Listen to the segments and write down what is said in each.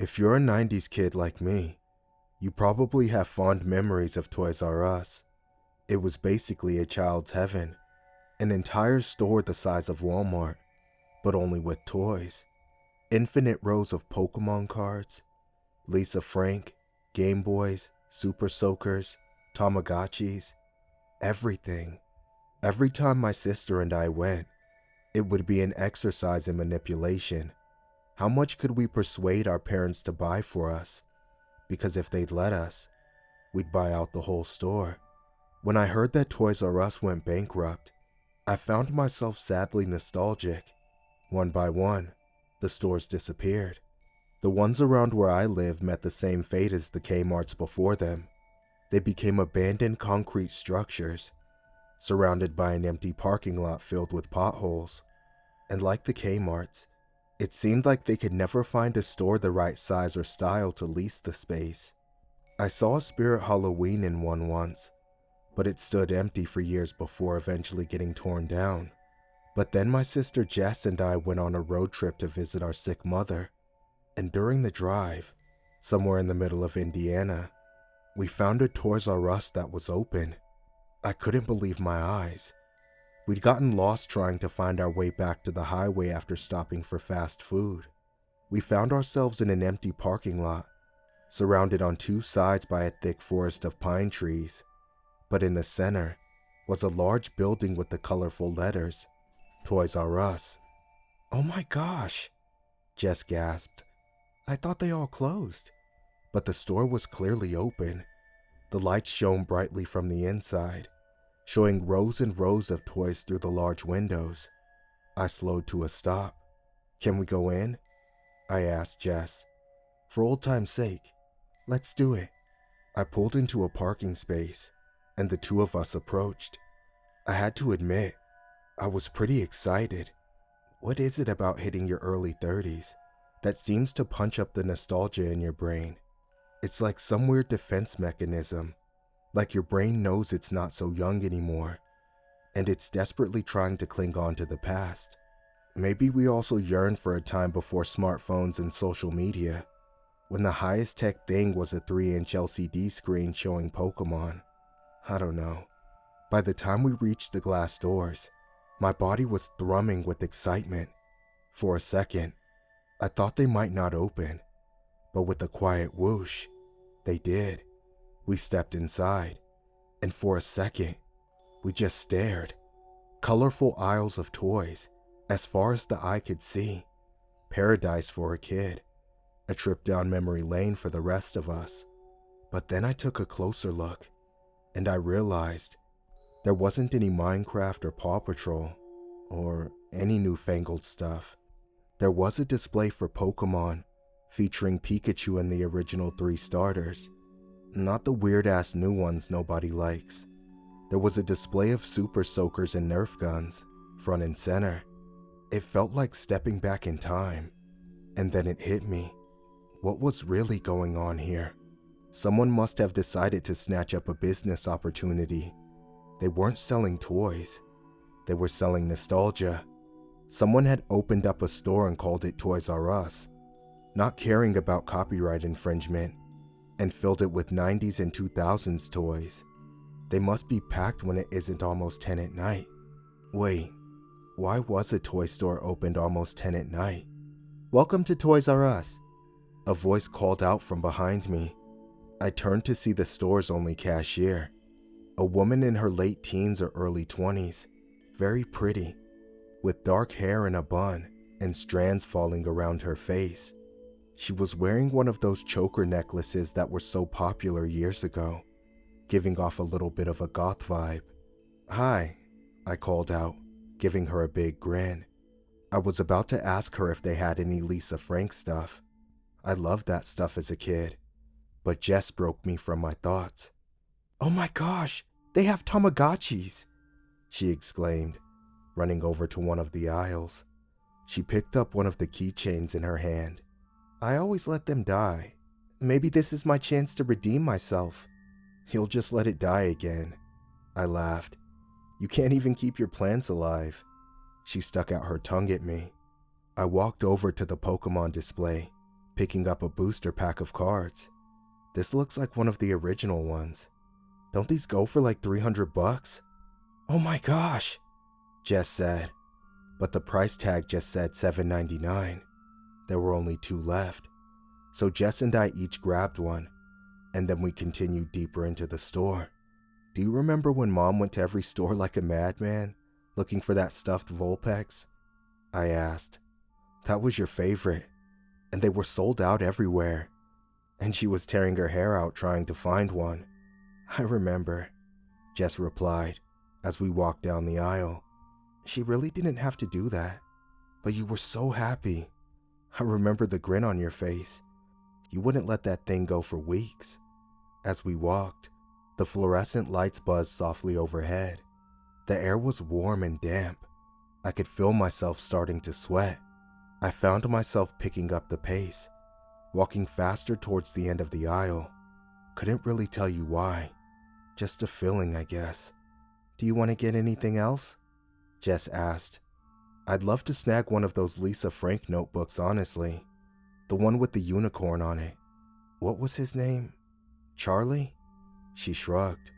If you're a 90s kid like me, you probably have fond memories of Toys R Us. It was basically a child's heaven, an entire store the size of Walmart, but only with toys. Infinite rows of Pokemon cards, Lisa Frank, Game Boys, Super Soakers, Tamagotchis, everything. Every time my sister and I went, it would be an exercise in manipulation. How much could we persuade our parents to buy for us? Because if they'd let us, we'd buy out the whole store. When I heard that Toys R Us went bankrupt, I found myself sadly nostalgic. One by one, the stores disappeared. The ones around where I live met the same fate as the Kmarts before them. They became abandoned concrete structures, surrounded by an empty parking lot filled with potholes. And like the Kmarts, it seemed like they could never find a store the right size or style to lease the space. I saw a Spirit Halloween in one once, but it stood empty for years before eventually getting torn down. But then my sister Jess and I went on a road trip to visit our sick mother, and during the drive, somewhere in the middle of Indiana, we found a Toys R Us that was open. I couldn't believe my eyes. We'd gotten lost trying to find our way back to the highway after stopping for fast food. We found ourselves in an empty parking lot, surrounded on two sides by a thick forest of pine trees. But in the center was a large building with the colorful letters, Toys R Us. "Oh my gosh," Jess gasped. "I thought they all closed." But the store was clearly open. The lights shone brightly from the inside, showing rows and rows of toys through the large windows. I slowed to a stop. "Can we go in?" I asked Jess. "For old time's sake, let's do it." I pulled into a parking space, and the two of us approached. I had to admit, I was pretty excited. What is it about hitting your early 30s that seems to punch up the nostalgia in your brain? It's like some weird defense mechanism, like your brain knows it's not so young anymore, and it's desperately trying to cling on to the past. Maybe we also yearn for a time before smartphones and social media, when the highest tech thing was a 3-inch LCD screen showing Pokemon. I don't know. By the time we reached the glass doors, my body was thrumming with excitement. For a second, I thought they might not open, but with a quiet whoosh, they did. We stepped inside, and for a second, we just stared. Colorful aisles of toys, as far as the eye could see. Paradise for a kid. A trip down memory lane for the rest of us. But then I took a closer look, and I realized there wasn't any Minecraft or Paw Patrol, or any newfangled stuff. There was a display for Pokemon, featuring Pikachu and the original 3 starters. Not the weird-ass new ones nobody likes. There was a display of Super Soakers and Nerf guns, front and center. It felt like stepping back in time. And then it hit me. What was really going on here? Someone must have decided to snatch up a business opportunity. They weren't selling toys. They were selling nostalgia. Someone had opened up a store and called it Toys R Us, not caring about copyright infringement, and filled it with 90s and 2000s toys. They must be packed when it isn't almost 10 at night. Wait, why was a toy store opened almost 10 at night? "Welcome to Toys R Us," a voice called out from behind me. I turned to see the store's only cashier, a woman in her late teens or early 20s, very pretty, with dark hair in a bun and strands falling around her face. She was wearing one of those choker necklaces that were so popular years ago, giving off a little bit of a goth vibe. "Hi," I called out, giving her a big grin. I was about to ask her if they had any Lisa Frank stuff. I loved that stuff as a kid, but Jess broke me from my thoughts. "Oh my gosh, they have Tamagotchis!" she exclaimed, running over to one of the aisles. She picked up one of the keychains in her hand. "I always let them die. Maybe this is my chance to redeem myself." "You'll just let it die again," I laughed. "You can't even keep your plants alive." She stuck out her tongue at me. I walked over to the Pokemon display, picking up a booster pack of cards. This looks like one of the original ones. Don't these go for like $300? Oh my gosh, Jess said, but the price tag just said $7.99. There were only 2 left, so Jess and I each grabbed one, and then we continued deeper into the store. Do you remember when Mom went to every store like a madman, looking for that stuffed Vulpix? I asked. That was your favorite, and they were sold out everywhere, and she was tearing her hair out trying to find one. I remember, Jess replied as we walked down the aisle. She really didn't have to do that, but you were so happy. I remember the grin on your face. You wouldn't let that thing go for weeks. As we walked, the fluorescent lights buzzed softly overhead. The air was warm and damp. I could feel myself starting to sweat. I found myself picking up the pace, walking faster towards the end of the aisle. Couldn't really tell you why. Just a feeling, I guess. Do you want to get anything else? Jess asked. I'd love to snag one of those Lisa Frank notebooks, honestly. The one with the unicorn on it. What was his name? Charlie? She shrugged.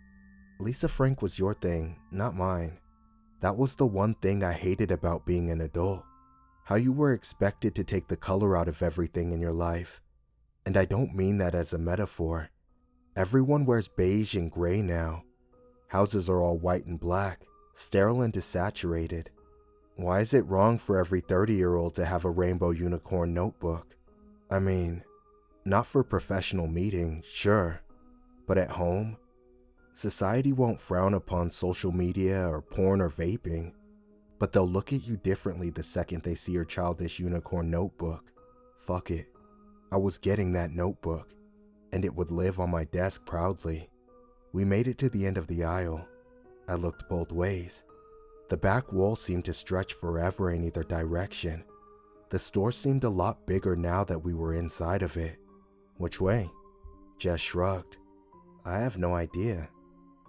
Lisa Frank was your thing, not mine. That was the one thing I hated about being an adult. How you were expected to take the color out of everything in your life. And I don't mean that as a metaphor. Everyone wears beige and gray now. Houses are all white and black, sterile and desaturated. Why is it wrong for every 30-year-old to have a rainbow unicorn notebook? I mean, not for professional meetings, sure, but at home? Society won't frown upon social media or porn or vaping, but they'll look at you differently the second they see your childish unicorn notebook. Fuck it. I was getting that notebook, and it would live on my desk proudly. We made it to the end of the aisle. I looked both ways. The back wall seemed to stretch forever in either direction. The store seemed a lot bigger now that we were inside of it. Which way? Jess shrugged. I have no idea.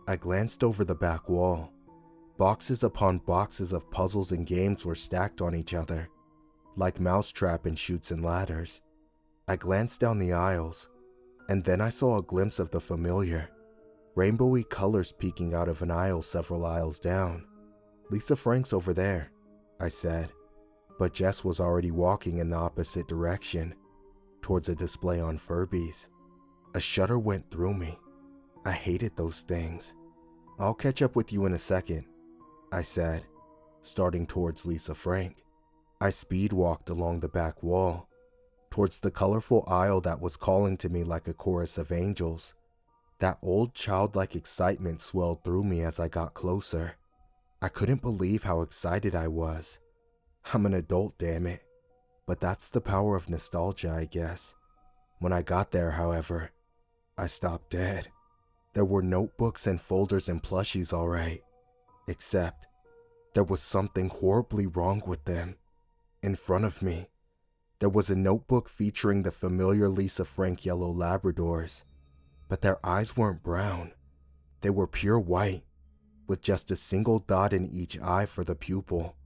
I glanced over the back wall. Boxes upon boxes of puzzles and games were stacked on each other, like mousetrap and chutes and ladders. I glanced down the aisles, and then I saw a glimpse of the familiar. Rainbowy colors peeking out of an aisle several aisles down. Lisa Frank's over there, I said, but Jess was already walking in the opposite direction, towards a display on Furbies. A shudder went through me. I hated those things. I'll catch up with you in a second, I said, starting towards Lisa Frank. I speed walked along the back wall, towards the colorful aisle that was calling to me like a chorus of angels. That old childlike excitement swelled through me as I got closer. I couldn't believe how excited I was. I'm an adult, damn it. But that's the power of nostalgia, I guess. When I got there, however, I stopped dead. There were notebooks and folders and plushies, all right. Except, there was something horribly wrong with them. In front of me, there was a notebook featuring the familiar Lisa Frank yellow Labradors. But their eyes weren't brown. They were pure white, with just a single dot in each eye for the pupil,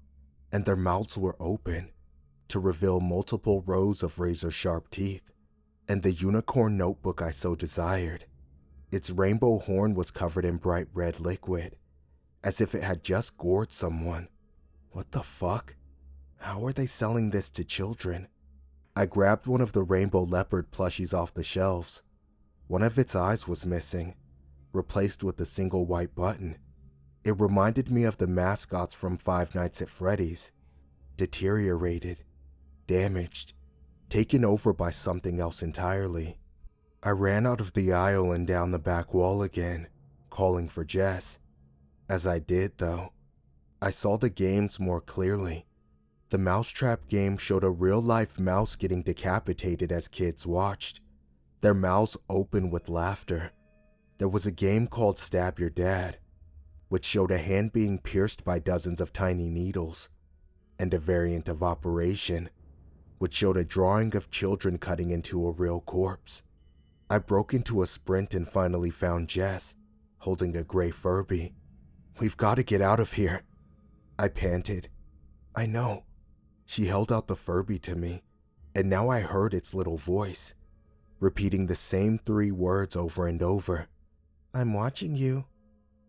and their mouths were open to reveal multiple rows of razor-sharp teeth, and the unicorn notebook I so desired. Its rainbow horn was covered in bright red liquid, as if it had just gored someone. What the fuck? How are they selling this to children? I grabbed one of the rainbow leopard plushies off the shelves. One of its eyes was missing, replaced with a single white button. It reminded me of the mascots from Five Nights at Freddy's. Deteriorated, damaged, taken over by something else entirely. I ran out of the aisle and down the back wall again, calling for Jess. As I did, though, I saw the games more clearly. The mousetrap game showed a real-life mouse getting decapitated as kids watched, their mouths open with laughter. There was a game called Stab Your Dad, which showed a hand being pierced by dozens of tiny needles, and a variant of Operation, which showed a drawing of children cutting into a real corpse. I broke into a sprint and finally found Jess, holding a gray Furby. We've got to get out of here, I panted. I know. She held out the Furby to me. And now I heard its little voice, repeating the same 3 words over and over. I'm watching you.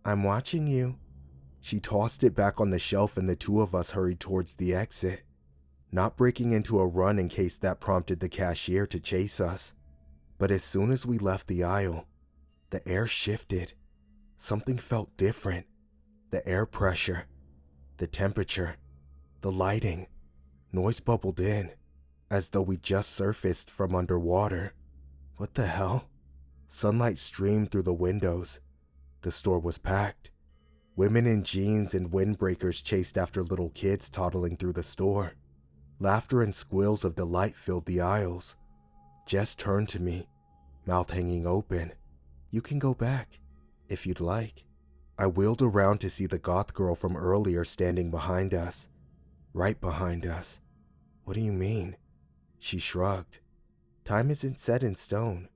I'm watching you. She tossed it back on the shelf and the 2 of us hurried towards the exit, not breaking into a run in case that prompted the cashier to chase us. But as soon as we left the aisle, the air shifted. Something felt different. The air pressure, the temperature, the lighting. Noise bubbled in, as though we just surfaced from underwater. What the hell? Sunlight streamed through the windows. The store was packed. Women in jeans and windbreakers chased after little kids toddling through the store. Laughter and squeals of delight filled the aisles. Jess turned to me, mouth hanging open. You can go back, if you'd like. I wheeled around to see the goth girl from earlier standing behind us. Right behind us. What do you mean? She shrugged. Time isn't set in stone.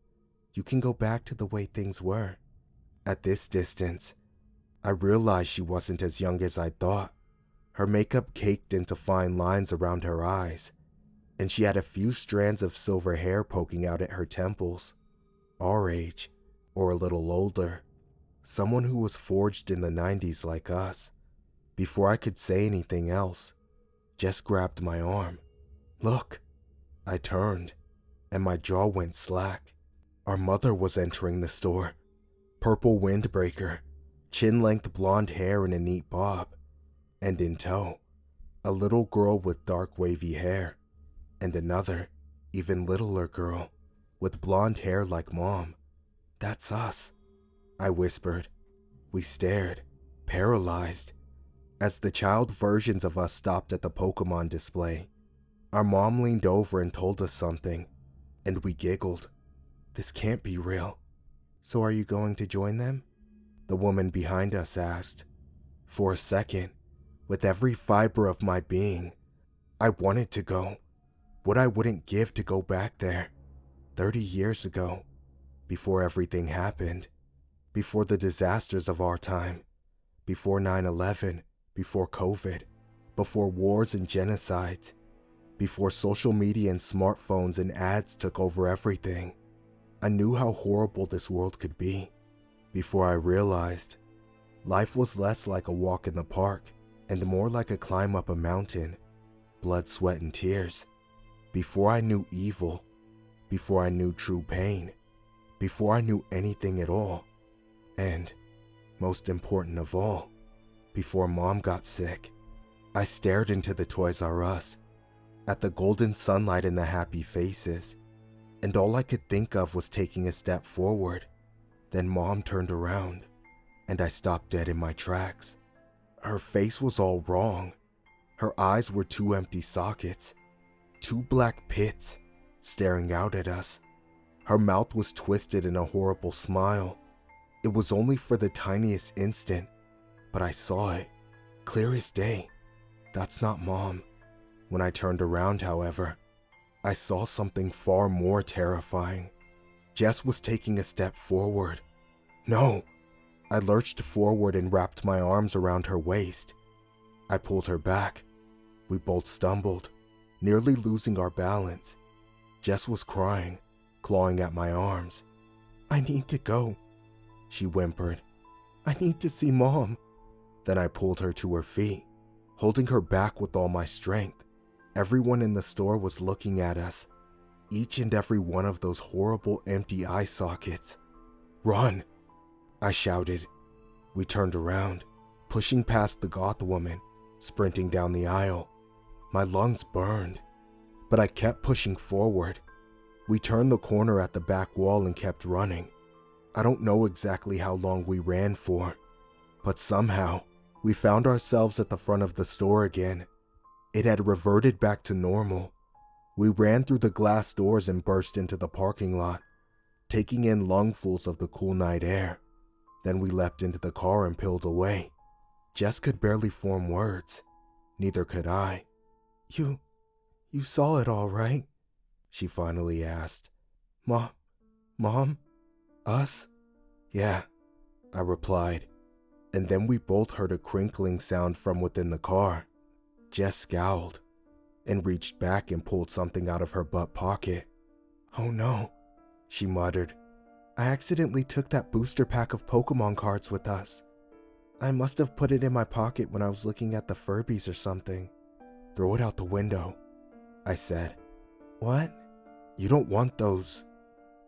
You can go back to the way things were. At this distance, I realized she wasn't as young as I thought. Her makeup caked into fine lines around her eyes, and she had a few strands of silver hair poking out at her temples. Our age, or a little older. Someone who was forged in the 90s like us. Before I could say anything else, Jess grabbed my arm. Look. I turned, and my jaw went slack. Our mother was entering the store. Purple windbreaker, chin-length blonde hair in a neat bob, and in tow, a little girl with dark wavy hair, and another, even littler girl, with blonde hair like Mom. That's us, I whispered. We stared, paralyzed, as the child versions of us stopped at the Pokemon display. Our mom leaned over and told us something, and we giggled. This can't be real. So are you going to join them? The woman behind us asked. For a second, with every fiber of my being, I wanted to go. What I wouldn't give to go back there, 30 years ago, before everything happened, before the disasters of our time, before 9/11, before COVID, before wars and genocides, before social media and smartphones and ads took over everything. I knew how horrible this world could be. Before I realized, life was less like a walk in the park and more like a climb up a mountain, blood, sweat, and tears. Before I knew evil, before I knew true pain, before I knew anything at all, and, most important of all, before Mom got sick. I stared into the Toys R Us, at the golden sunlight and the happy faces, and all I could think of was taking a step forward. Then Mom turned around, and I stopped dead in my tracks. Her face was all wrong. Her eyes were 2 empty sockets, 2 black pits staring out at us. Her mouth was twisted in a horrible smile. It was only for the tiniest instant, but I saw it, clear as day. That's not Mom. When I turned around, however, I saw something far more terrifying. Jess was taking a step forward. No! I lurched forward and wrapped my arms around her waist. I pulled her back. We both stumbled, nearly losing our balance. Jess was crying, clawing at my arms. I need to go, she whimpered. I need to see Mom. Then I pulled her to her feet, holding her back with all my strength. Everyone in the store was looking at us, each and every one of those horrible empty eye sockets. Run! I shouted. We turned around, pushing past the goth woman, sprinting down the aisle. My lungs burned, but I kept pushing forward. We turned the corner at the back wall and kept running. I don't know exactly how long we ran for, but somehow we found ourselves at the front of the store again. It had reverted back to normal. We ran through the glass doors and burst into the parking lot, taking in lungfuls of the cool night air. Then we leapt into the car and peeled away. Jess could barely form words. Neither could I. You saw it all, right? She finally asked. Mom? Us? Yeah, I replied. And then we both heard a crinkling sound from within the car. Jess scowled. and reached back and pulled something out of her butt pocket. "Oh no," she muttered. "I accidentally took that booster pack of Pokemon cards with us. I must have put it in my pocket when I was looking at the Furbies or something." "Throw it out the window," I said. "What?" "You don't want those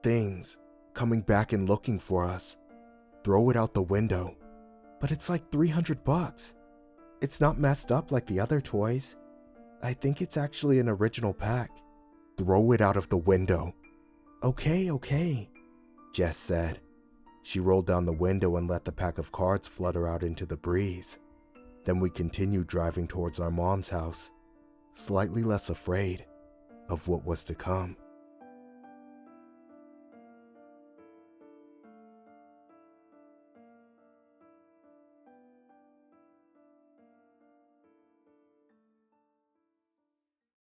things coming back and looking for us. Throw it out the window." "But it's like $300. It's not messed up like the other toys. I think it's actually an original pack." "Throw it out of the window." Okay, Jess said. She rolled down the window and let the pack of cards flutter out into the breeze. Then we continued driving towards our mom's house, slightly less afraid of what was to come.